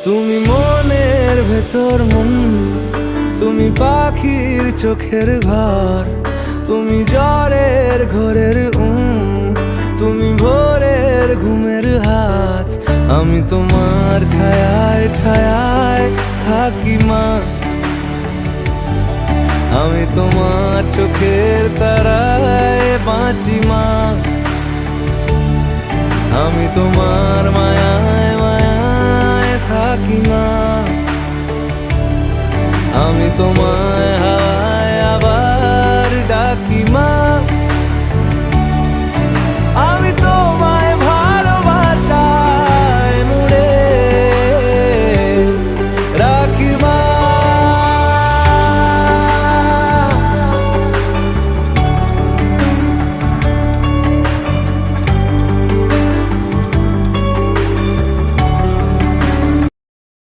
তুমি মনের ভেতর মন, তুমি পাখির চোখের ঘর, তুমি জ্বরের ঘোরের তুমি ভোরের ঘুমের হাত। আমি তোমার ছায়ায় ছায়ায় থাকি মা, আমি তোমার চোখের তারায় বাঁচি মা, আমি তোমার মায়ায় মায়ায় থাকি মা, আমি তোমায়